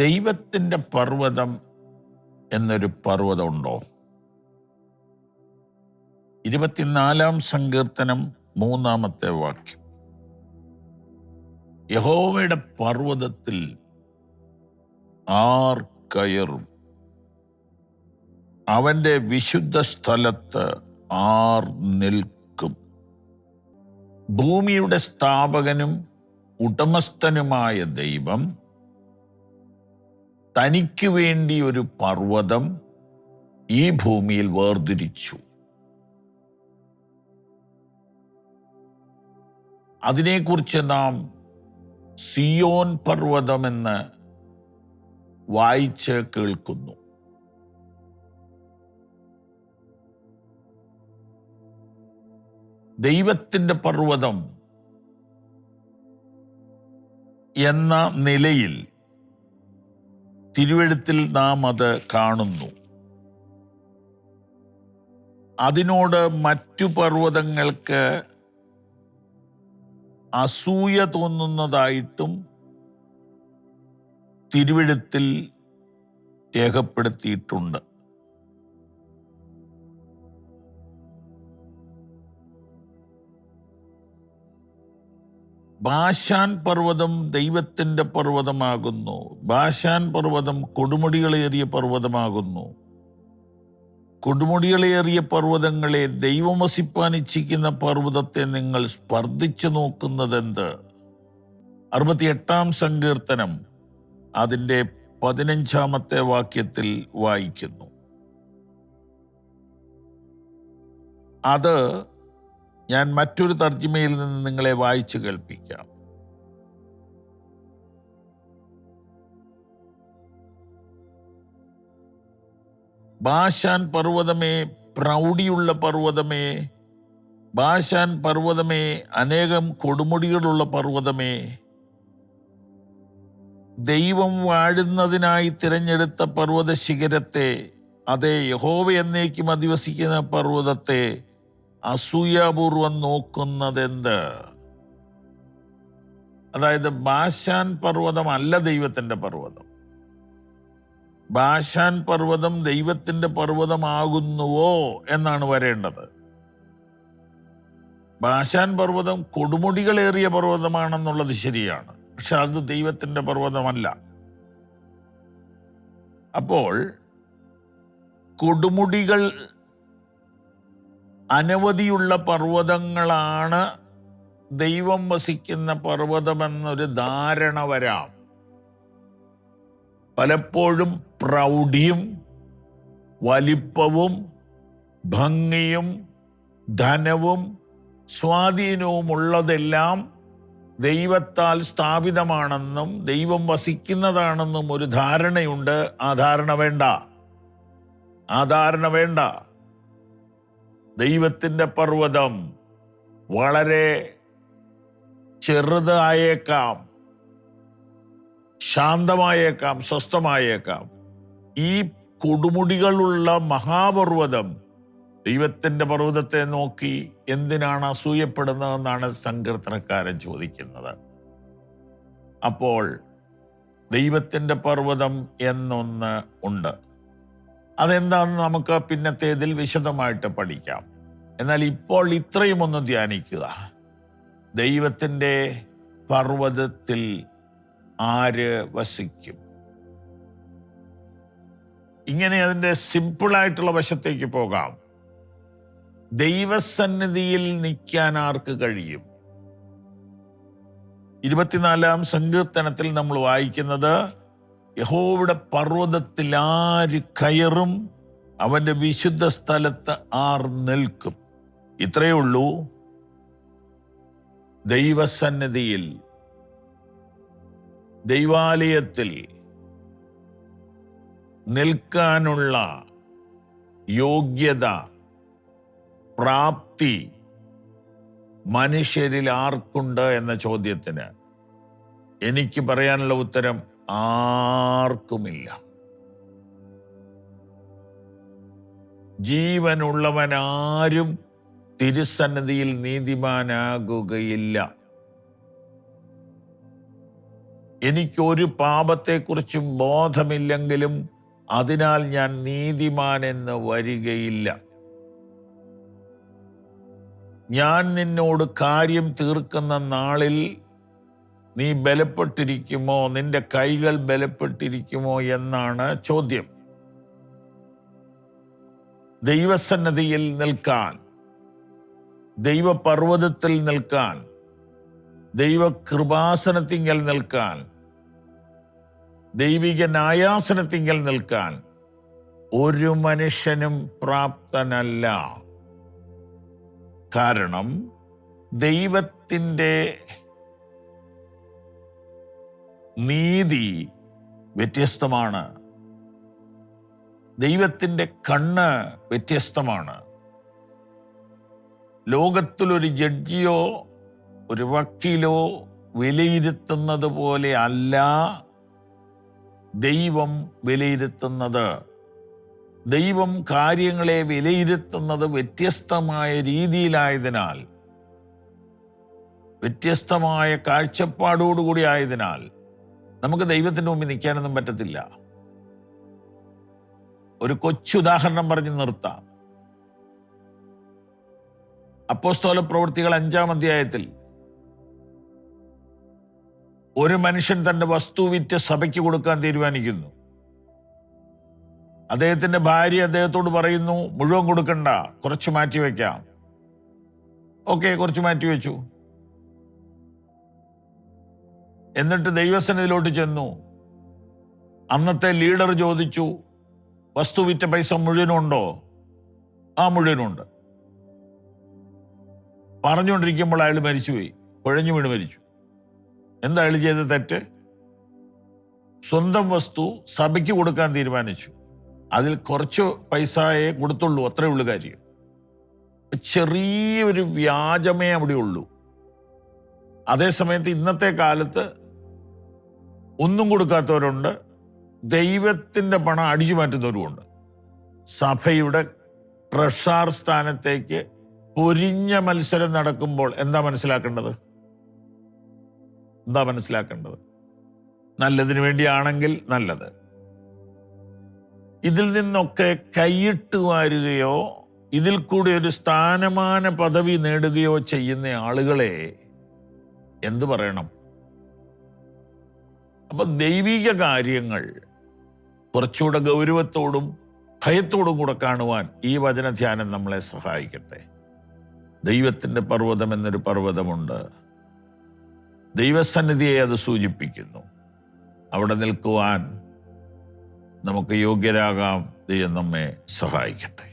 ദൈവത്തിൻ്റെ പർവ്വതം എന്നൊരു പർവ്വതമുണ്ടോ? 24-ാം സങ്കീർത്തനം 3-ാമത്തെ വാക്യം. യഹോവയുടെ പർവ്വതത്തിൽ ആർ കയറും? അവന്റെ വിശുദ്ധ സ്ഥലത്ത് ആർ നിൽക്കും? ഭൂമിയുടെ സ്ഥാപകനും ഉടമസ്ഥനുമായ ദൈവം തനിക്ക് വേണ്ടി ഒരു പർവ്വതം ഈ ഭൂമിയിൽ വേർതിരിച്ചു. അതിനെക്കുറിച്ച് നാം സിയോൻ പർവ്വതമെന്ന് വായിച്ച് കേൾക്കുന്നു. ദൈവത്തിൻ്റെ പർവ്വതം എന്ന നിലയിൽ തിരുവെഴുത്തിൽ നാം അത് കാണുന്നു. അതിനോട് മറ്റു പർവ്വതങ്ങൾക്ക് അസൂയ തോന്നുന്നതായിട്ടും തിരുവെഴുത്തിൽ രേഖപ്പെടുത്തിയിട്ടുണ്ട്. ബാശാൻ പർവ്വതം ദൈവത്തിൻ്റെ പർവ്വതമാകുന്നു. ബാശാൻ പർവ്വതം കൊടുമുടികളേറിയ പർവ്വതമാകുന്നു. കൊടുമുടികളേറിയ പർവ്വതങ്ങളെ ദൈവം വസിപ്പാൻ ഇച്ഛിക്കുന്ന പർവ്വതത്തെ നിങ്ങൾ സ്പർദ്ധിച്ചു നോക്കുന്നതെന്ത്? 68-ാം സങ്കീർത്തനം അതിൻ്റെ 15-ാമത്തെ വാക്യത്തിൽ വായിക്കുന്നു. അത് ഞാൻ മറ്റൊരു തർജ്ജിമയിൽ നിന്ന് നിങ്ങളെ വായിച്ചു കേൾപ്പിക്കാം. ബാശാൻ പർവ്വതമേ, പ്രൗഢിയുള്ള പർവ്വതമേ, ബാശാൻ പർവ്വതമേ, അനേകം കൊടുമുടികളുള്ള പർവ്വതമേ, ദൈവം വാഴുന്നതിനായി തിരഞ്ഞെടുത്ത പർവ്വത ശിഖരത്തെ, അതേ യഹോവ എന്നേക്കും അധിവസിക്കുന്ന പർവ്വതത്തെ അസൂയാപൂർവം നോക്കുന്നതെന്ത്? അതായത് ബാശാൻ പർവ്വതമല്ല ദൈവത്തിൻ്റെ പർവ്വതം. ബാശാൻ പർവ്വതം ദൈവത്തിൻ്റെ പർവ്വതമാകുന്നുവോ എന്നാണ് വരേണ്ടത്. ബാശാൻ പർവ്വതം കൊടുമുടികളേറിയ പർവ്വതമാണെന്നുള്ളത് ശരിയാണ്, പക്ഷെ അത് ദൈവത്തിൻ്റെ പർവ്വതമല്ല. അപ്പോൾ കൊടുമുടികൾ അനവധിയുള്ള പർവ്വതങ്ങളാണ് ദൈവം വസിക്കുന്ന പർവ്വതമെന്നൊരു ധാരണ വരാം. പലപ്പോഴും പ്രൗഢിയും വലിപ്പവും ഭംഗിയും ധനവും സ്വാധീനവും ഉള്ളതെല്ലാം ദൈവത്താൽ സ്ഥാപിതമാണെന്നും ദൈവം വസിക്കുന്നതാണെന്നും ഒരു ധാരണയുണ്ട്. ആ ധാരണ വേണ്ട, ആ ധാരണ വേണ്ട. ദൈവത്തിൻ്റെ പർവ്വതം വളരെ ചെറുതായേക്കാം, ശാന്തമായേക്കാം, സ്വസ്ഥമായേക്കാം. ഈ കൊടുമുടികളുള്ള മഹാപർവ്വതം ദൈവത്തിൻ്റെ പർവ്വതത്തെ നോക്കി എന്തിനാണ് അസൂയപ്പെടുന്നതെന്നാണ് സങ്കീർത്തനക്കാരൻ ചോദിക്കുന്നത്. അപ്പോൾ ദൈവത്തിൻ്റെ പർവ്വതം എന്നൊന്ന് ഉണ്ട്. അതെന്താണെന്ന് നമുക്ക് പിന്നത്തേതിൽ വിശദമായിട്ട് പഠിക്കാം. എന്നാൽ ഇപ്പോൾ ഇത്രയും ഒന്ന് ധ്യാനിക്കുക. ദൈവത്തിൻ്റെ പർവ്വതത്തിൽ ആര് വസിക്കും? ഇങ്ങനെ അതിൻ്റെ സിമ്പിളായിട്ടുള്ള വശത്തേക്ക് പോകാം. ദൈവസന്നിധിയിൽ നിൽക്കാൻ ആർക്ക് കഴിയും? 24-ാം സങ്കീർത്തനത്തിൽ നമ്മൾ വായിക്കുന്നത്, യഹോവയുടെ പർവ്വതത്തിൽ ആര് കയറും? അവന്റെ വിശുദ്ധ സ്ഥലത്ത് ആർ നിൽക്കും? ഇത്രയേ ഉള്ളൂ. ദൈവസന്നിധിയിൽ, ദൈവാലയത്തിൽ നിൽക്കാനുള്ള യോഗ്യത, പ്രാപ്തി മനുഷ്യരിൽ ആർക്കുണ്ട് എന്ന ചോദ്യത്തിന് എനിക്ക് പറയാനുള്ള ഉത്തരം ആർക്കുമില്ല. ജീവനുള്ളവനാരും തിരുസന്നിധിയിൽ നീതിമാനാകുകയില്ല. എനിക്കൊരു പാപത്തെക്കുറിച്ചും ബോധമില്ലെങ്കിലും അതിനാൽ ഞാൻ നീതിമാൻ എന്ന് വരികയില്ല. ഞാൻ നിന്നോട് കാര്യം തീർക്കുന്ന നാളിൽ നീ ബലപ്പെട്ടിരിക്കുമോ, നിന്റെ കൈകൾ ബലപ്പെട്ടിരിക്കുമോ എന്നാണ് ചോദ്യം. ദൈവസന്നിധിയിൽ നിൽക്കാൻ, ദൈവപർവ്വതത്തിൽ നിൽക്കാൻ, ദൈവകൃപാസനത്തിങ്കൽ നിൽക്കാൻ, ദൈവിക ന്യായാസനത്തിങ്കൽ നിൽക്കാൻ ഒരു മനുഷ്യനും പ്രാപ്തനല്ല. കാരണം ദൈവത്തിൻ്റെ നീതി വ്യത്യസ്തമാണ്. ദൈവത്തിൻ്റെ കണ്ണ് വ്യത്യസ്തമാണ്. ലോകത്തിലൊരു ജഡ്ജിയോ ഒരു വക്കീലോ വിലയിരുത്തുന്നത് പോലെ അല്ല ദൈവം വിലയിരുത്തുന്നത്. ദൈവം കാര്യങ്ങളെ വിലയിരുത്തുന്നത് വ്യത്യസ്തമായ രീതിയിലായതിനാൽ, വ്യത്യസ്തമായ കാഴ്ചപ്പാടോടുകൂടി ആയതിനാൽ നമുക്ക് ദൈവത്തിൻ്റെ മുമ്പിൽ നിൽക്കാനൊന്നും പറ്റത്തില്ല. ഒരു കൊച്ചുദാഹരണം പറഞ്ഞ് നിർത്താം. അപ്പോസ്തല പ്രവൃത്തികൾ 5-ാം അധ്യായത്തിൽ ഒരു മനുഷ്യൻ തൻ്റെ വസ്തു വിറ്റ് സഭയ്ക്ക് കൊടുക്കാൻ തീരുമാനിക്കുന്നു. അദ്ദേഹത്തിൻ്റെ ഭാര്യ അദ്ദേഹത്തോട് പറയുന്നു, മുഴുവൻ കൊടുക്കണ്ട, കുറച്ച് മാറ്റി വയ്ക്കാം. ഓക്കെ, കുറച്ച് മാറ്റി വെച്ചു. എന്നിട്ട് ദൈവസന്നിധിയിലോട്ട് ചെന്നു. അന്നത്തെ ലീഡർ ചോദിച്ചു, വസ്തു വിറ്റ പൈസ മുഴുവനുണ്ടോ? ആ, മുഴുവനുണ്ട്. പറഞ്ഞുകൊണ്ടിരിക്കുമ്പോൾ അയാൾ മരിച്ചുപോയി, കുഴഞ്ഞു വീണ് മരിച്ചു. എന്താ അയാൾ ചെയ്ത തെറ്റ്? സ്വന്തം വസ്തു സഭയ്ക്ക് കൊടുക്കാൻ തീരുമാനിച്ചു. അതിൽ കുറച്ച് പൈസയെ കൊടുത്തുള്ളൂ, അത്രേ ഉള്ളൂ കാര്യം. ചെറിയൊരു വ്യാജമേ അവിടെ ഉള്ളൂ. അതേസമയത്ത് ഇന്നത്തെ കാലത്ത് ഒന്നും കൊടുക്കാത്തവരുണ്ട്, ദൈവത്തിൻ്റെ പണം അടിച്ചു മാറ്റുന്നവരുമുണ്ട്. സഭയുടെ ട്രഷറർ സ്ഥാനത്തേക്ക് പൊരിഞ്ഞ മത്സരം നടക്കുമ്പോൾ എന്താ മനസ്സിലാക്കേണ്ടത്? നല്ലതിനു വേണ്ടിയാണെങ്കിൽ നല്ലത്. ഇതിൽ നിന്നൊക്കെ കൈയിട്ട് വാരുകയോ ഇതിൽ കൂടി ഒരു സ്ഥാനമാന പദവി നേടുകയോ ചെയ്യുന്ന ആളുകളെ എന്തു പറയണം? അപ്പൊ ദൈവിക കാര്യങ്ങൾ കുറച്ചുകൂടെ ഗൗരവത്തോടും ഭയത്തോടും കൂടെ കാണുവാൻ ഈ വചനധ്യാനം നമ്മളെ സഹായിക്കട്ടെ. ദൈവത്തിൻ്റെ പർവ്വതം എന്നൊരു പർവ്വതമുണ്ട്. ദൈവസന്നിധിയെ അത് സൂചിപ്പിക്കുന്നു. അവിടെ നിൽക്കുവാൻ നമുക്ക് യോഗ്യരാകാം. ദൈവം നമ്മെ സഹായിക്കട്ടെ.